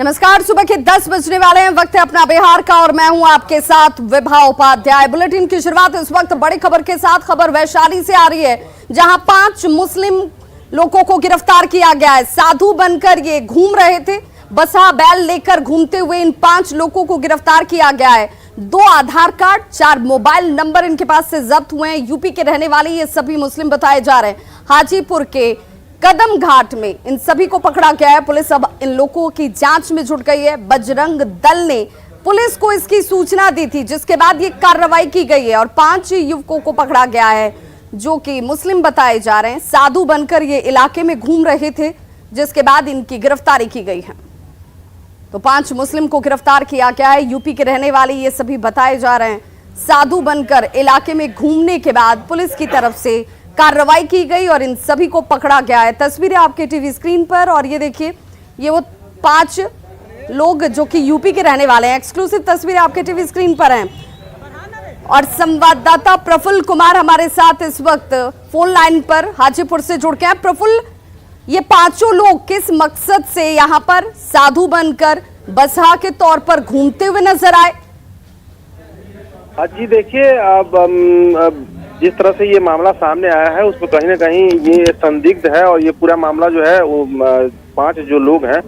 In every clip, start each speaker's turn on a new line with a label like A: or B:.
A: नमस्कार, सुबह के 10 बजने वाले हैं। वक्त है अपना बिहार का और मैं हूं आपके साथ विभा उपाध्याय। बुलेटिन की शुरुआत इस वक्त बड़ी खबर के साथ। खबर वैशाली से आ रही है, जहां 5 मुस्लिम लोगों को गिरफ्तार किया गया है। साधु बनकर ये घूम रहे थे, बसा बैल लेकर घूमते हुए इन 5 लोगों को गिरफ्तार किया गया है। 2 आधार कार्ड, 4 मोबाइल नंबर इनके पास से जब्त हुए हैं। यूपी के रहने वाले ये सभी मुस्लिम बताए जा रहे हैं। हाजीपुर के कदम घाट में इन सभी को पकड़ा गया है। पुलिस अब इन लोगों की जांच में जुट गई है। बजरंग दल ने पुलिस को इसकी सूचना दी थी, जिसके बाद ये कार्रवाई की गई है और 5 युवकों को पकड़ा गया है, जो कि मुस्लिम बताए जा रहे हैं। साधु बनकर ये इलाके में घूम रहे थे, जिसके बाद इनकी गिरफ्तारी की गई है। तो 5 मुस्लिम को गिरफ्तार किया गया है। यूपी के रहने वाले ये सभी बताए जा रहे हैं। साधु बनकर इलाके में घूमने के बाद पुलिस की तरफ से कार्रवाई की गई और इन सभी को पकड़ा गया है। तस्वीरें आपके टीवी स्क्रीन पर, और ये देखिए, ये वो 5 लोग जो कि यूपी के रहने वाले हैं। एक्सक्लूसिव तस्वीरें आपके टीवी स्क्रीन पर हैं और संवाददाता प्रफुल्ल कुमार हमारे साथ इस वक्त फोन लाइन पर हाजीपुर से जुड़ के हैं। प्रफुल्ल, ये 5 लोग किस मकसद से यहाँ पर साधु बनकर बसहा के तौर पर घूमते हुए नजर आए?
B: जी देखिए, अब जिस तरह से ये मामला सामने आया है उसमें कहीं ना कहीं ये संदिग्ध है और ये पूरा मामला जो है वो 5 जो लोग हैं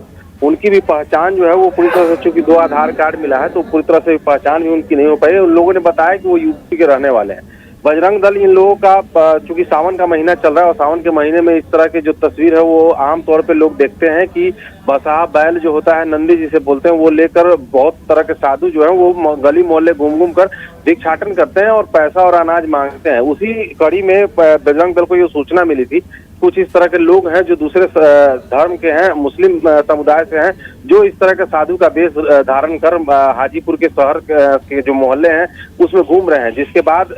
B: उनकी भी पहचान जो है वो पूरी तरह से, चूंकि 2 आधार कार्ड मिला है तो पूरी तरह से पहचान भी उनकी नहीं हो पाई। उन लोगों ने बताया कि वो यूपी के रहने वाले हैं। बजरंग दल इन लोगों का, चूंकि सावन का महीना चल रहा है और सावन के महीने में इस तरह की जो तस्वीर है वो आमतौर पे लोग देखते हैं कि बसहा बैल जो होता है, नंदी जिसे बोलते हैं, वो लेकर बहुत तरह के साधु जो है वो गली मोहल्ले घूम घूम कर भिक्षाटन करते हैं और पैसा और अनाज मांगते हैं। उसी कड़ी में बजरंग दल को ये सूचना मिली थी। कुछ इस तरह के लोग हैं जो दूसरे धर्म के हैं, मुस्लिम समुदाय से हैं, जो इस तरह के साधु का वेश धारण कर हाजीपुर के शहर के जो मोहल्ले हैं उसमें घूम रहे हैं। जिसके बाद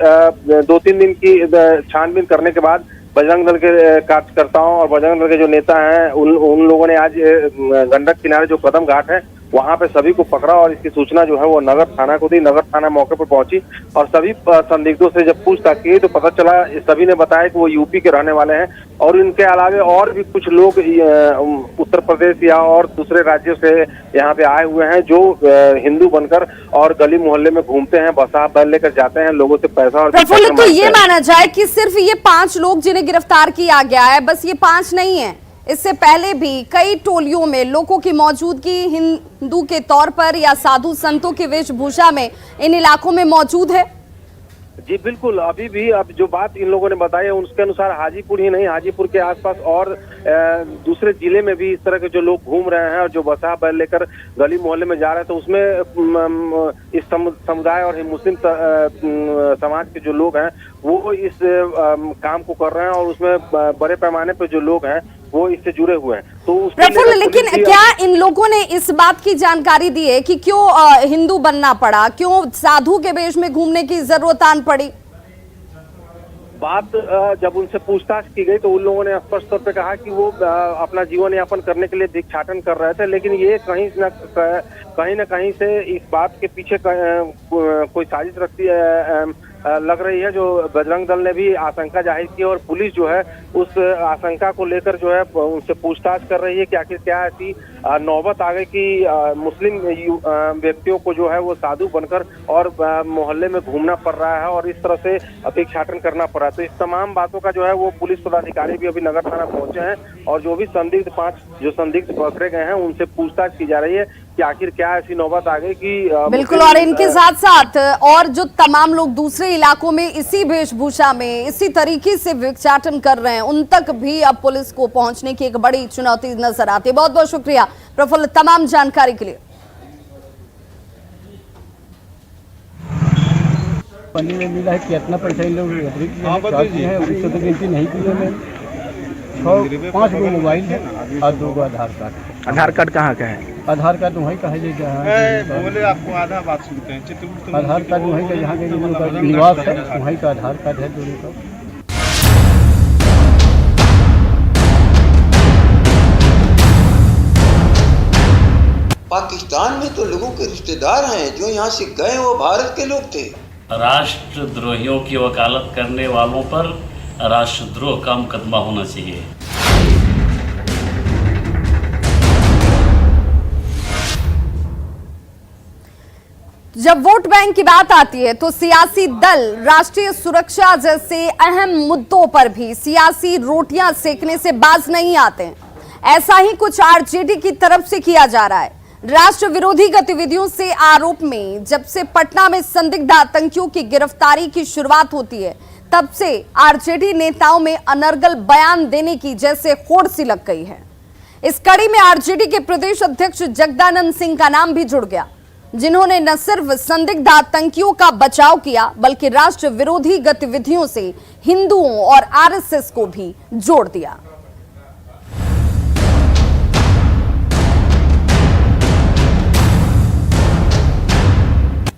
B: 2-3 दिन की छानबीन करने के बाद बजरंग दल के कार्यकर्ताओं और बजरंग दल के जो नेता हैं उन लोगों ने आज गंडक किनारे जो कदम घाट है वहां पे सभी को पकड़ा और इसकी सूचना जो है वो नगर थाना को दी। नगर थाना मौके पर पहुंची और सभी संदिग्धों से जब पूछताछ की तो पता चला, सभी ने बताया कि वो यूपी के रहने वाले हैं और इनके अलावे और भी कुछ लोग उत्तर प्रदेश या और दूसरे राज्यों से यहाँ पे आए हुए हैं, जो हिंदू बनकर और गली मोहल्ले में घूमते हैं, बसा बैल लेकर जाते हैं, लोगों से पैसा और
A: प्रफुल्ल, तो ये माना जाए कि सिर्फ ये 5 लोग जिन्हें गिरफ्तार किया गया है, बस ये 5 नहीं है, इससे पहले भी कई टोलियों में लोगों की मौजूदगी हिंदू के तौर पर या साधु संतों की वेशभूषा में इन इलाकों में मौजूद है?
B: जी बिल्कुल, अभी भी अब जो बात इन लोगों ने बताई है उसके अनुसार हाजीपुर ही नहीं, हाजीपुर के आसपास और दूसरे जिले में भी इस तरह के जो लोग घूम रहे हैं और जो बसहा बैल लेकर गली मोहल्ले में जा रहे हैं। तो उसमें इस समुदाय और मुस्लिम समाज के जो लोग हैं वो इस काम को कर रहे हैं और उसमें बड़े पैमाने पर जो लोग हैं वो इससे जुड़े हुए हैं। तो
A: प्रफुल्ल, लेकिन क्या इन लोगों ने इस बात की जानकारी दी है कि क्यों हिंदू बनना पड़ा, क्यों साधु के वेश में घूमने की जरूरत आन पड़ी?
B: बात जब उनसे पूछताछ की गई तो उन लोगों ने स्पष्ट तौर पे कहा कि वो अपना जीवन यापन करने के लिए भिक्षाटन कर रहे थे, लेकिन ये कहीं न कहीं से इस बात के पीछे कोई साजिश रखती लग रही है, जो बजरंग दल ने भी आशंका जाहिर की और पुलिस जो है उस आशंका को लेकर जो है उनसे पूछताछ कर रही है कि आखिर क्या ऐसी नौबत आ गई कि मुस्लिम व्यक्तियों को जो है वो साधु बनकर और मोहल्ले में घूमना पड़ रहा है और इस तरह से भिक्षाटन करना पड़ रहा है। तो इस तमाम बातों का जो है वो पुलिस पदाधिकारी भी अभी नगर थाना पहुंचे हैं और जो भी संदिग्ध 5 जो संदिग्ध पकड़े गए हैं उनसे पूछताछ की जा रही है कि आखिर क्या ऐसी नौबत आ गई कि
A: बिल्कुल। और इनके साथ साथ और जो तमाम लोग दूसरे इलाकों में इसी वेशभूषा में इसी तरीके से भिक्षाटन कर रहे हैं, उन तक भी अब पुलिस को पहुंचने की एक बड़ी चुनौती नजर आती है। बहुत बहुत शुक्रिया प्रफुल्ल तमाम जानकारी के लिए।
C: पन्नी में मिला है कि इतना पैसा इन लोग है, उससे तो गिनती नहीं की है। 5 गो मोबाइल है और 2 गो आधार कार्ड।
D: आधार कार्ड कहाँ का है?
C: आधार कार्ड वहीं का है
E: बोले आपको आधा बात सुनते हैं।
C: आधार कार्ड वहीं का, यहाँ के निवास है वहीं का आधार कार्ड है दोनों का।
F: पाकिस्तान में तो लोगों के रिश्तेदार हैं, जो यहाँ से गए वो भारत के लोग थे।
G: राष्ट्रद्रोहियों की वकालत करने वालों पर राष्ट्रद्रोह का मुकदमा होना चाहिए।
A: जब वोट बैंक की बात आती है तो सियासी दल राष्ट्रीय सुरक्षा जैसे अहम मुद्दों पर भी सियासी रोटियां सेकने से बाज नहीं आते हैं। ऐसा ही कुछ आरजेडी की तरफ से किया जा रहा है। राष्ट्र विरोधी गतिविधियों से आरोप में जब से पटना में संदिग्ध आतंकियों की गिरफ्तारी की शुरुआत होती है, तब से आरजेडी नेताओं में अनर्गल बयान देने की जैसे होड़ सी लग गई है। इस कड़ी में आरजेडी के प्रदेश अध्यक्ष जगदानंद सिंह का नाम भी जुड़ गया, जिन्होंने न सिर्फ संदिग्ध आतंकियों का बचाव किया बल्कि राष्ट्र विरोधी गतिविधियों से हिंदुओं और आरएसएस को भी जोड़ दिया।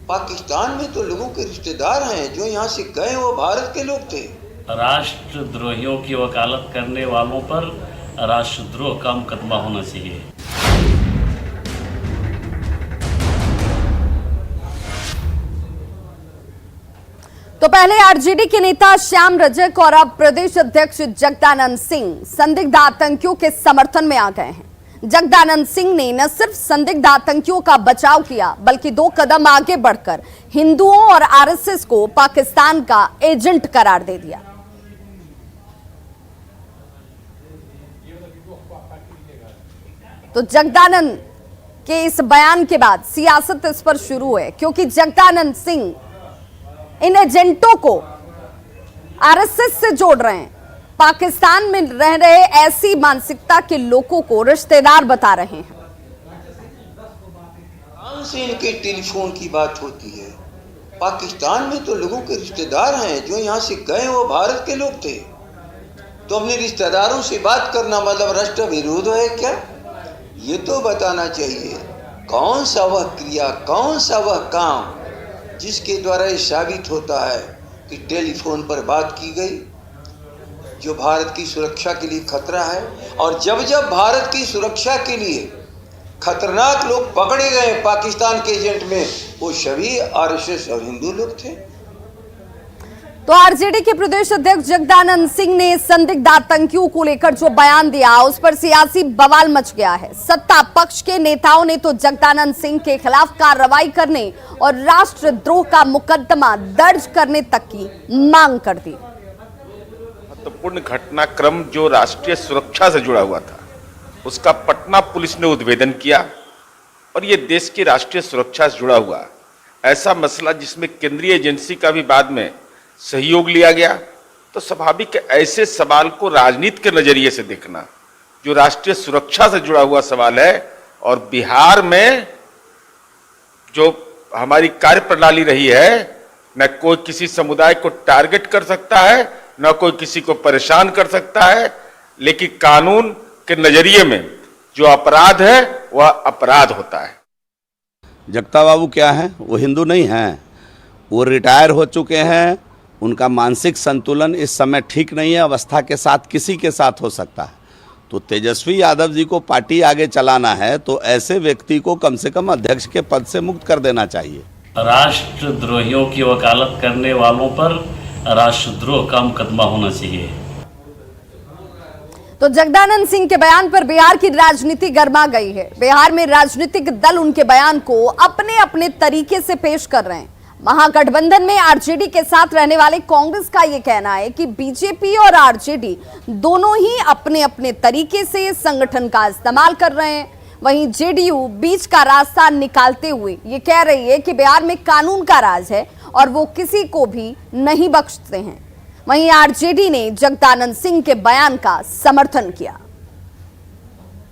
F: पाकिस्तान में तो लोगों के रिश्तेदार हैं, जो यहाँ से गए वो भारत के लोग थे।
G: राष्ट्रद्रोहियों की वकालत करने वालों पर राष्ट्रद्रोह का मुकदमा होना चाहिए।
A: तो पहले आरजेडी के नेता श्याम रजक और अब प्रदेश अध्यक्ष जगदानंद सिंह संदिग्ध आतंकियों के समर्थन में आ गए हैं। जगदानंद सिंह ने न सिर्फ संदिग्ध आतंकियों का बचाव किया बल्कि 2 कदम आगे बढ़कर हिंदुओं और आरएसएस को पाकिस्तान का एजेंट करार दे दिया। तो जगदानंद के इस बयान के बाद सियासत इस पर शुरू है, क्योंकि जगदानंद सिंह इन एजेंटों को आरएसएस से जोड़ रहे हैं। पाकिस्तान में रह रहे ऐसी मानसिकता के लोगों को रिश्तेदार बता रहे हैं।
F: से इनके टेलीफोन की बात होती है। पाकिस्तान में तो लोगों के रिश्तेदार हैं, जो यहाँ से गए वो भारत के लोग थे। तो अपने रिश्तेदारों से बात करना मतलब राष्ट्र विरोध है क्या? ये तो बताना चाहिए कौन सा वह क्रिया, कौन सा वह काम जिसके द्वारा ये साबित होता है कि टेलीफोन पर बात की गई, जो भारत की सुरक्षा के लिए खतरा है। और जब जब भारत की सुरक्षा के लिए खतरनाक लोग पकड़े गए पाकिस्तान के एजेंट में, वो सभी आरएसएस और हिंदू लोग थे।
A: तो आरजेडी के प्रदेश अध्यक्ष जगदानंद सिंह ने संदिग्ध आतंकियों को लेकर जो बयान दिया, उस पर सियासी बवाल मच गया है। सत्ता पक्ष के नेताओं ने तो जगदानंद सिंह के खिलाफ कार्रवाई करने और राष्ट्रद्रोह का मुकदमा दर्ज करने तक की मांग कर दी।
E: महत्वपूर्ण घटनाक्रम जो राष्ट्रीय सुरक्षा से जुड़ा हुआ था, उसका पटना पुलिस ने उद्भेदन किया। और ये देश की राष्ट्रीय सुरक्षा से जुड़ा हुआ ऐसा मसला जिसमें केंद्रीय एजेंसी का भी बाद में सहयोग लिया गया, तो स्वाभाविक ऐसे सवाल को राजनीति के नजरिए से देखना जो राष्ट्रीय सुरक्षा से जुड़ा हुआ सवाल है। और बिहार में जो हमारी कार्य प्रणाली रही है, न कोई किसी समुदाय को टारगेट कर सकता है, न कोई किसी को परेशान कर सकता है, लेकिन कानून के नजरिए में जो अपराध है वह अपराध होता है।
D: जगता बाबू क्या है? वो हिंदू नहीं हैं, वो रिटायर हो चुके हैं। उनका मानसिक संतुलन इस समय ठीक नहीं है, अवस्था के साथ किसी के साथ हो सकता है। तो तेजस्वी यादव जी को पार्टी आगे चलाना है तो ऐसे व्यक्ति को कम से कम अध्यक्ष के पद से मुक्त कर देना चाहिए।
G: राष्ट्रद्रोहियों की वकालत करने वालों पर राष्ट्रद्रोह का मुकदमा होना चाहिए।
A: तो जगदानंद सिंह के बयान पर बिहार की राजनीति गर्मा गई है। बिहार में राजनीतिक दल उनके बयान को अपने अपने तरीके से पेश कर रहे हैं। महागठबंधन में आरजेडी के साथ रहने वाले कांग्रेस का यह कहना है कि बीजेपी और आरजेडी दोनों ही अपने अपने तरीके से संगठन का इस्तेमाल कर रहे हैं। वहीं जेडीयू बीच का रास्ता निकालते हुए ये कह रही है कि बिहार में कानून का राज है और वो किसी को भी नहीं बख्शते हैं। वहीं आरजेडी ने जगदानंद सिंह के बयान का समर्थन किया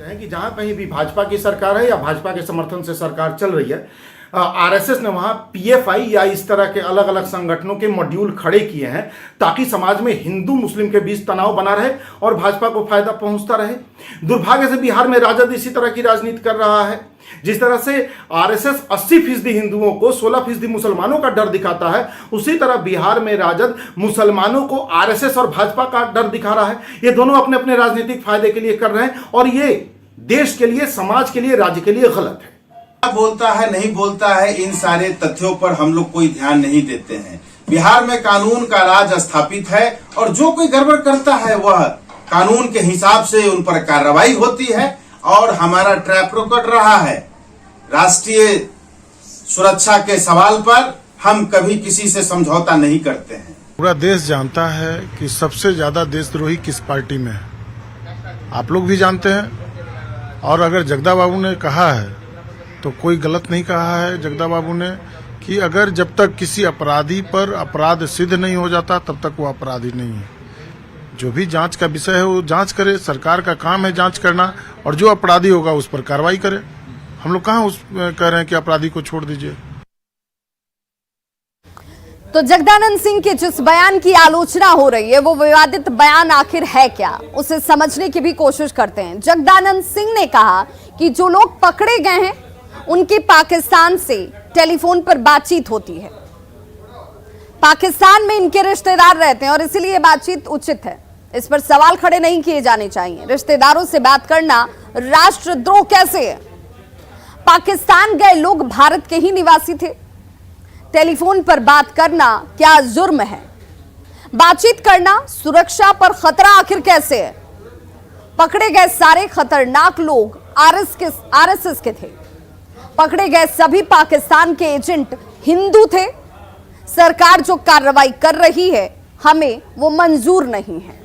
H: कि जहां कहीं भी भाजपा की सरकार है या भाजपा के समर्थन से सरकार चल रही है, आरएसएस ने वहां पीएफआई या इस तरह के अलग अलग संगठनों के मॉड्यूल खड़े किए हैं ताकि समाज में हिंदू मुस्लिम के बीच तनाव बना रहे और भाजपा को फायदा पहुंचता रहे। दुर्भाग्य से बिहार में राजद इसी तरह की राजनीति कर रहा है। जिस तरह से आरएसएस 80% हिंदुओं को 16% मुसलमानों का डर दिखाता है, उसी तरह बिहार में राजद मुसलमानों को आरएसएस और भाजपा का डर दिखा रहा है। ये दोनों अपने अपने राजनीतिक फायदे के लिए कर रहे हैं और ये देश के लिए, समाज के लिए, राज्य के लिए गलत है।
I: बोलता है नहीं बोलता है, इन सारे तथ्यों पर हम लोग कोई ध्यान नहीं देते हैं। बिहार में कानून का राज स्थापित है और जो कोई गड़बड़ करता है वह कानून के हिसाब से उन पर कार्रवाई होती है और हमारा ट्रैक रिकॉर्ड रहा है। राष्ट्रीय सुरक्षा के सवाल पर हम कभी किसी से समझौता नहीं करते हैं।
J: पूरा देश जानता है कि सबसे ज्यादा देशद्रोही किस पार्टी में है, आप लोग भी जानते हैं। और अगर जगदा बाबू ने कहा है तो कोई गलत नहीं कहा है। जगदा बाबू ने कि अगर जब तक किसी अपराधी पर अपराध सिद्ध नहीं हो जाता तब तक वो अपराधी नहीं है। जो भी जांच का विषय है वो जांच करे, सरकार का काम है जांच करना, और जो अपराधी होगा उस पर कार्रवाई करे। हम लोग कहाँ कह रहे हैं कि अपराधी को छोड़ दीजिए।
A: तो जगदानंद सिंह के जिस बयान की आलोचना हो रही है वो विवादित बयान आखिर है क्या, उसे समझने की भी कोशिश करते हैं। जगदानंद सिंह ने कहा कि जो लोग पकड़े गए हैं उनकी पाकिस्तान से टेलीफोन पर बातचीत होती है, पाकिस्तान में इनके रिश्तेदार रहते हैं और इसीलिए ये बातचीत उचित है। इस पर सवाल खड़े नहीं किए जाने चाहिए। रिश्तेदारों से बात करना राष्ट्रद्रोह कैसे है? पाकिस्तान गए लोग भारत के ही निवासी थे। टेलीफोन पर बात करना क्या जुर्म है? बातचीत करना सुरक्षा पर खतरा आखिर कैसे है? पकड़े गए सारे खतरनाक लोग आरएसएस के थे। पकड़े गए सभी पाकिस्तान के एजेंट हिंदू थे। सरकार जो कार्रवाई कर रही है हमें वो मंजूर नहीं है।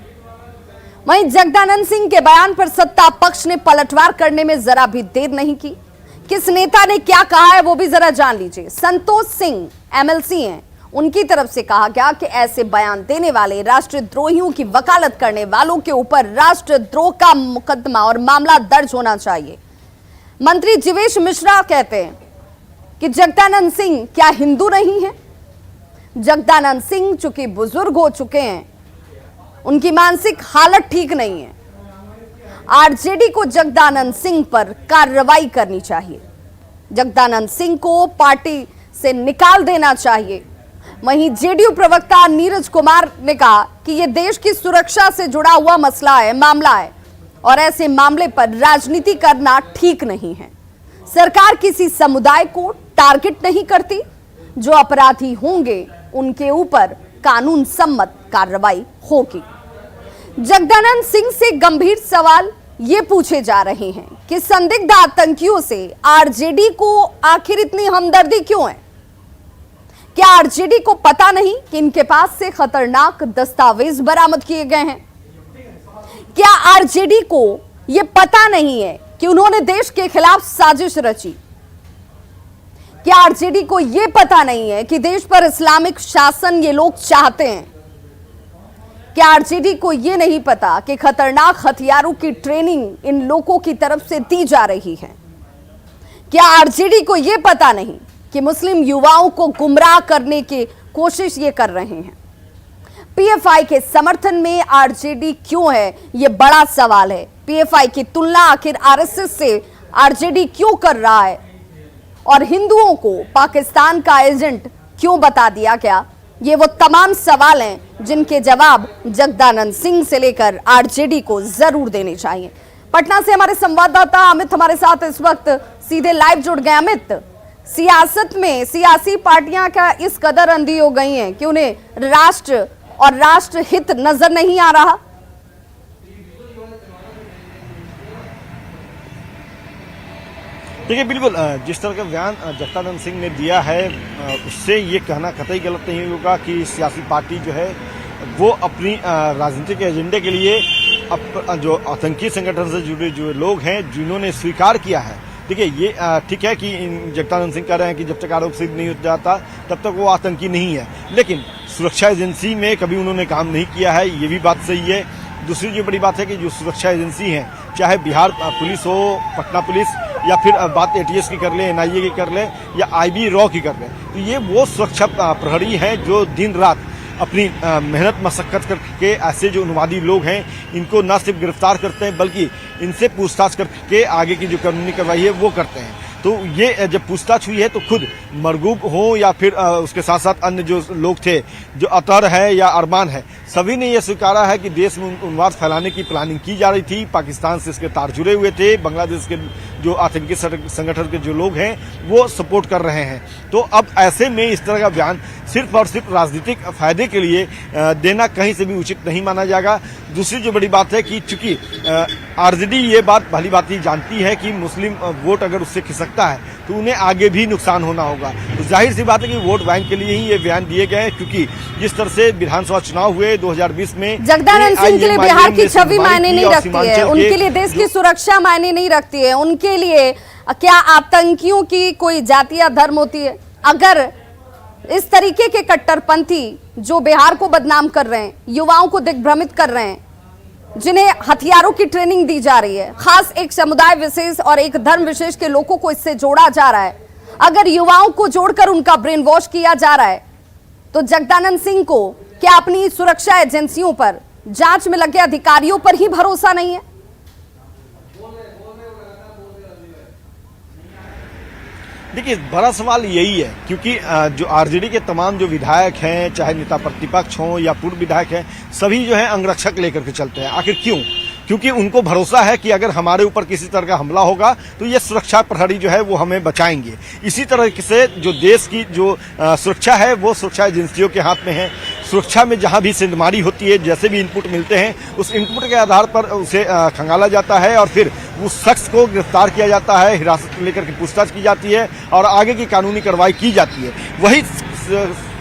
A: वहीं जगदानंद सिंह के बयान पर सत्ता पक्ष ने पलटवार करने में जरा भी देर नहीं की। किस नेता ने क्या कहा है वो भी जरा जान लीजिए। संतोष सिंह एमएलसी हैं, उनकी तरफ से कहा गया कि ऐसे बयान देने वाले राष्ट्रद्रोहियों की वकालत करने वालों के ऊपर राष्ट्रद्रोह का मुकदमा और मामला दर्ज होना चाहिए। मंत्री जीवेश मिश्रा कहते हैं कि जगदानंद सिंह क्या हिंदू नहीं है? जगदानंद सिंह चूंकि बुजुर्ग हो चुके हैं, उनकी मानसिक हालत ठीक नहीं है। आरजेडी को जगदानंद सिंह पर कार्रवाई करनी चाहिए। जगदानंद सिंह को पार्टी से निकाल देना चाहिए। वहीं जेडीयू प्रवक्ता नीरज कुमार ने कहा कि यह देश की सुरक्षा से जुड़ा हुआ मामला है और ऐसे मामले पर राजनीति करना ठीक नहीं है। सरकार किसी समुदाय को टारगेट नहीं करती। जो अपराधी होंगे उनके ऊपर कानून सम्मत कार्रवाई होगी। जगदानंद सिंह से गंभीर सवाल ये पूछे जा रहे हैं कि संदिग्ध आतंकियों से आरजेडी को आखिर इतनी हमदर्दी क्यों है? क्या आरजेडी को पता नहीं कि इनके पास से खतरनाक दस्तावेज बरामद किए गए हैं? क्या आरजेडी को यह पता नहीं है कि उन्होंने देश के खिलाफ साजिश रची? क्या आरजेडी को यह पता नहीं है कि देश पर इस्लामिक शासन ये लोग चाहते हैं? क्या आरजेडी को यह नहीं पता कि खतरनाक हथियारों की ट्रेनिंग इन लोगों की तरफ से दी जा रही है? क्या आरजेडी को यह पता नहीं कि मुस्लिम युवाओं को गुमराह करने की कोशिश ये कर रहे हैं? पीएफआई के समर्थन में आरजेडी क्यों है, यह बड़ा सवाल है। पीएफआई की तुलना आखिर आरएसएस से आरजेडी क्यों कर रहा है और हिंदुओं को पाकिस्तान का एजेंट क्यों बता दिया गया? ये वो तमाम सवाल हैं जिनके जवाब जगदानंद सिंह से लेकर आरजेडी को जरूर देने चाहिए। पटना से हमारे संवाददाता अमित हमारे साथ इस वक्त सीधे लाइव जुड़ गए। अमित, सियासत में सियासी पार्टियां क्या इस कदर अंधी हो गई हैं कि उन्हें राष्ट्र और राष्ट्र हित नजर नहीं आ रहा?
K: देखिए, बिल्कुल जिस तरह का बयान जगदानंद सिंह ने दिया है उससे ये कहना कतई गलत नहीं होगा कि सियासी पार्टी जो है वो अपनी राजनीतिक एजेंडे के लिए जो आतंकी संगठन से जुड़े जो लोग हैं जिन्होंने स्वीकार किया है। देखिए, ये ठीक है कि जगदानंद सिंह कह रहे हैं कि जब तक आरोप सिद्ध नहीं हो जाता तब तक वो आतंकी नहीं है, लेकिन सुरक्षा एजेंसी में कभी उन्होंने काम नहीं किया है, ये भी बात सही है। दूसरी जो बड़ी बात है कि जो सुरक्षा एजेंसी है, चाहे बिहार पुलिस हो, पटना पुलिस, या फिर बात एटीएस की कर ले, एनआईए की कर ले, या आईबी रॉ की कर ले, तो ये वो सुरक्षा प्रहरी हैं जो दिन रात अपनी मेहनत मशक्कत करके ऐसे जो उन्मादी लोग हैं इनको न सिर्फ गिरफ्तार करते हैं बल्कि इनसे पूछताछ करके आगे की जो कानूनी कार्रवाई है वो करते हैं। तो ये जब पूछताछ हुई है तो खुद मरगूब हो या फिर उसके साथ साथ अन्य जो लोग थे, जो अतहर है या अरमान है, सभी ने यह स्वीकारा है कि देश में उन्माद फैलाने की प्लानिंग की जा रही थी। पाकिस्तान से इसके तार जुड़े हुए थे, बांग्लादेश के जो आतंकी संगठन के जो लोग हैं वो सपोर्ट कर रहे हैं। तो अब ऐसे में इस तरह का बयान सिर्फ और सिर्फ राजनीतिक फायदे के लिए देना कहीं से भी उचित नहीं माना जाएगा। दूसरी जो बड़ी बात है कि चूंकि आरजेडी ये बात भली बात ही जानती है कि मुस्लिम वोट अगर उससे खिसकता है तो उन्हें आगे भी नुकसान होना होगा। तो जाहिर सी बात है कि वोट बैंक के लिए ही ये बयान दिए गए हैं, क्योंकि जिस तरह से विधानसभा चुनाव हुए 2020 में
A: जगदानंद सिंह के लिए बिहार की छवि मायने नहीं रखती है, उनके लिए देश की सुरक्षा मायने नहीं रखती है, उनके लिए क्या आतंकियों की कोई जाति या धर्म होती है? अगर इस तरीके के कट्टरपंथी जो बिहार को बदनाम कर रहे हैं, युवाओं को दिग्भ्रमित कर रहे हैं, जिन्हें हथियारों की ट्रेनिंग दी जा रही है, खास एक समुदाय विशेष और एक धर्म विशेष के लोगों को इससे जोड़ा जा रहा है, अगर युवाओं को जोड़कर उनका ब्रेन वॉश किया जा रहा है, तो जगदानंद सिंह को क्या अपनी सुरक्षा एजेंसियों पर, जांच में लगे अधिकारियों पर ही भरोसा नहीं है?
K: देखिए, बड़ा सवाल यही है, क्योंकि जो आरजेडी के तमाम जो विधायक हैं, चाहे नेता प्रतिपक्ष हों या पूर्व विधायक हैं, सभी जो है अंगरक्षक लेकर के चलते हैं। आखिर क्यों? क्योंकि उनको भरोसा है कि अगर हमारे ऊपर किसी तरह का हमला होगा तो ये सुरक्षा प्रहरी जो है वो हमें बचाएंगे। इसी तरह से जो देश की जो सुरक्षा है वो सुरक्षा एजेंसियों के हाथ में है। सुरक्षा में जहां भी सेंधमारी होती है, जैसे भी इनपुट मिलते हैं, उस इनपुट के आधार पर उसे खंगाला जाता है और फिर उस शख्स को गिरफ्तार किया जाता है, हिरासत में लेकर के पूछताछ की जाती है और आगे की कानूनी कार्रवाई की जाती है। वही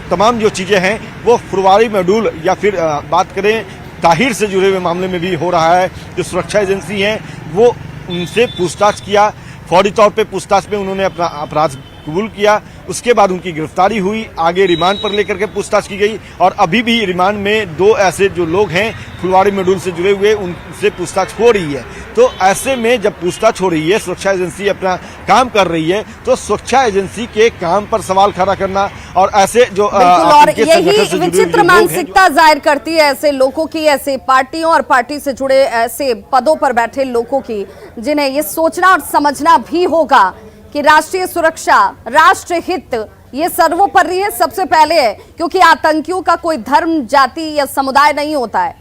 K: तमाम जो चीजें हैं वो फुलवारी मॉड्यूल या फिर बात करें ताहिर से जुड़े हुए मामले में भी हो रहा है। जो सुरक्षा एजेंसी हैं वो उनसे पूछताछ किया, फौरी तौर पे पूछताछ में उन्होंने अपना अपराध कबूल किया, उसके बाद उनकी गिरफ्तारी हुई, आगे रिमांड पर लेकर के पूछताछ की गई और अभी भी रिमांड में 2 ऐसे जो लोग हैं फुलवारी मॉड्यूल से जुड़े हुए, उनसे पूछताछ हो रही है। तो ऐसे में जब पूछताछ हो रही है, सुरक्षा एजेंसी अपना काम कर रही है, तो सुरक्षा एजेंसी के काम पर सवाल खड़ा करना और ऐसे जो
A: और यही विचित्र मानसिकता जाहिर करती है ऐसे लोगों की, ऐसे पार्टियों और पार्टी से जुड़े ऐसे पदों पर बैठे लोगों की, जिन्हें ये सोचना और समझना भी होगा कि राष्ट्रीय सुरक्षा, राष्ट्र हित ये सर्वोपरि है, सबसे पहले है, क्योंकि आतंकियों का कोई धर्म, जाति या समुदाय नहीं होता है।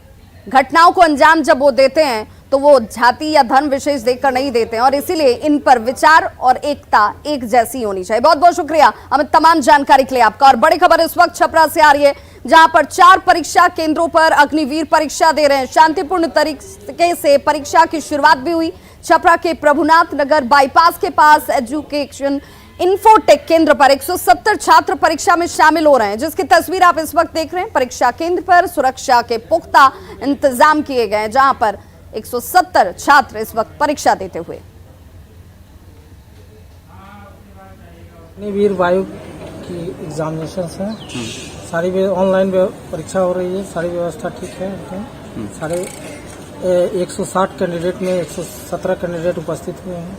A: घटनाओं को अंजाम जब वो देते हैं तो वो जाति या धर्म विशेष देखकर नहीं देते हैं और इसीलिए इन पर विचार और एकता एक जैसी होनी चाहिए। बहुत बहुत शुक्रिया अमित, तमाम जानकारी के लिए आपका। और बड़ी खबर इस वक्त छपरा से आ रही है, जहां पर 4 परीक्षा केंद्रों पर अग्निवीर परीक्षा दे रहे हैं। शांतिपूर्ण तरीके से परीक्षा की शुरुआत भी हुई। छपरा के प्रभुनाथ नगर बाईपास के पास एजुकेशन इन्फोटेक केंद्र पर 170 छात्र परीक्षा में शामिल हो रहे हैं, जिसकी तस्वीर आप इस वक्त देख रहे हैं। परीक्षा केंद्र पर सुरक्षा के पुख्ता इंतजाम किए गए हैं, जहां पर 170 छात्र इस वक्त परीक्षा देते हुए।
L: अग्निवीर वायु की एग्जामिनेशन है, सारी ऑनलाइन परीक्षा हो रही है, सारी व्यवस्था ठीक है। सारे 160 कैंडिडेट में 117 कैंडिडेट उपस्थित हुए हैं।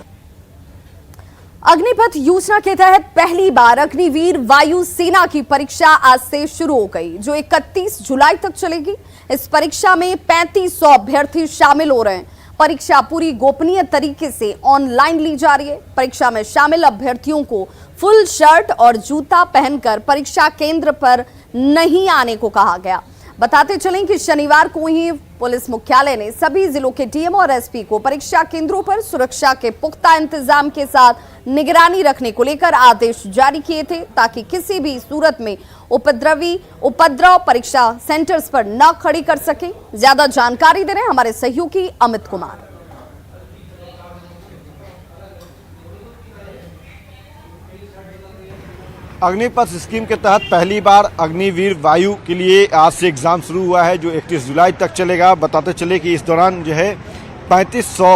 A: अग्निपथ योजना के तहत पहली बार अग्निवीर वायु सेना की परीक्षा आज से शुरू हो गई, जो 31 जुलाई तक चलेगी। इस परीक्षा में 3500 अभ्यर्थी शामिल हो रहे हैं। परीक्षा पूरी गोपनीय तरीके से ऑनलाइन ली जा रही है। परीक्षा में शामिल अभ्यर्थियों को फुल शर्ट और जूता पहनकर परीक्षा केंद्र पर नहीं आने को कहा गया। बताते चलें कि शनिवार को ही पुलिस मुख्यालय ने सभी जिलों के डीएम और एसपी को परीक्षा केंद्रों पर सुरक्षा के पुख्ता इंतजाम के साथ निगरानी रखने को लेकर आदेश जारी किए थे, ताकि किसी भी सूरत में उपद्रव परीक्षा सेंटर्स पर न खड़ी कर सके। ज्यादा जानकारी दे रहे हैं हमारे सहयोगी अमित कुमार।
K: अग्निपथ स्कीम के तहत पहली बार अग्निवीर वायु के लिए आज से एग्जाम शुरू हुआ है, जो 31 जुलाई तक चलेगा। बताते चले कि इस दौरान जो है 3500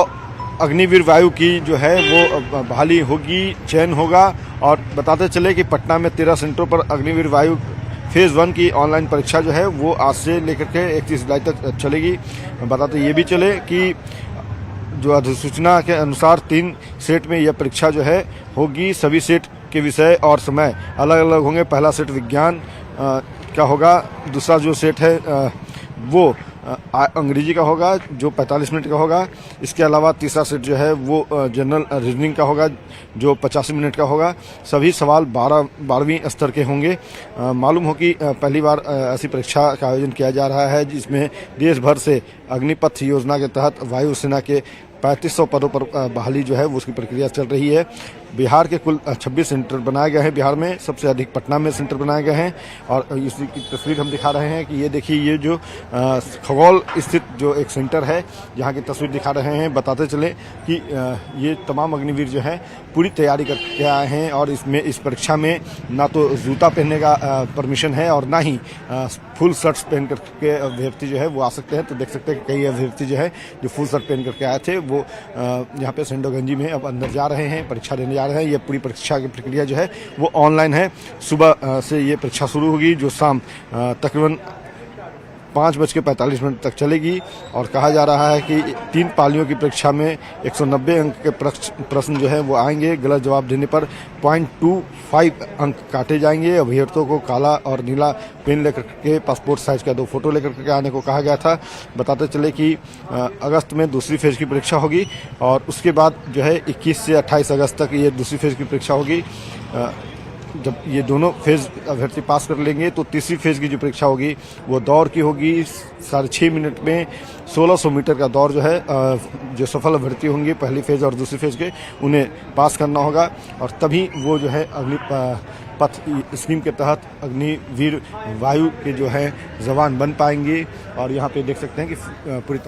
K: अग्निवीर वायु की जो है वो बहाली होगी, चयन होगा। और बताते चले कि पटना में 13 सेंटरों पर अग्निवीर वायु फेज़ 1 की ऑनलाइन परीक्षा जो है वो आज से लेकर के 31 जुलाई तक चलेगी। बताते ये भी चले कि जो अधिसूचना के अनुसार 3 सेट में यह परीक्षा जो है होगी। सभी सेट के विषय और समय अलग अलग होंगे। पहला सेट विज्ञान का होगा, दूसरा जो सेट है वो अंग्रेजी का होगा जो 45 मिनट का होगा। इसके अलावा तीसरा सेट जो है वो जनरल रीजनिंग का होगा जो 85 मिनट का होगा। सभी सवाल 12वीं स्तर के होंगे। मालूम हो कि पहली बार ऐसी परीक्षा का आयोजन किया जा रहा है, जिसमें देश भर से अग्निपथ योजना के तहत वायुसेना के 3500 पदों पर बहाली जो है वो उसकी प्रक्रिया चल रही है। बिहार के कुल 26 सेंटर बनाए गए हैं। बिहार में सबसे अधिक पटना में सेंटर बनाए गए हैं और इसी की तस्वीर हम दिखा रहे हैं कि ये देखिए, ये जो खगौल स्थित जो एक सेंटर है जहाँ की तस्वीर दिखा रहे हैं। बताते चले कि ये तमाम अग्निवीर जो है पूरी तैयारी करके आए हैं और इस परीक्षा में ना तो जूता पहनने का परमिशन है और ना ही फुल शर्ट्स पहन करके अभ्यर्थी जो है वो आ सकते हैं। तो देख सकते हैं कई अभ्यर्थी जो है जो फुल शर्ट पहन करके आए थे वो यहाँ पे सेंडोगंजी में अब अंदर जा रहे हैं, परीक्षा देने जा रहे हैं। ये पूरी परीक्षा की प्रक्रिया जो है वो ऑनलाइन है। सुबह से ये परीक्षा शुरू होगी जो शाम तकरीबन 5:45 तक चलेगी और कहा जा रहा है कि 3 पालियों की परीक्षा में 190 अंक के प्रश्न जो है वो आएंगे। गलत जवाब देने पर 0.25 अंक काटे जाएंगे। अभ्यर्थियों को काला और नीला पेन लेकर के पासपोर्ट साइज का 2 फोटो लेकर के आने को कहा गया था। बताते चले कि अगस्त में दूसरी फेज की परीक्षा होगी और उसके बाद जो है 21 से 28 अगस्त तक ये दूसरी फेज की परीक्षा होगी। जब ये दोनों फेज अभ्यर्थी पास कर लेंगे तो तीसरी फेज की जो परीक्षा होगी वो दौड़ की होगी। 6.5 मिनट में 1600 मीटर का दौड़ जो है जो सफल अभ्यर्थी होंगे पहली फेज और दूसरी फेज के, उन्हें पास करना होगा और तभी वो जो है अग्नि पथ स्कीम के तहत अग्निवीर वायु के जो है जवान बन पाएंगे। और यहाँ पे देख सकते हैं कि पूरी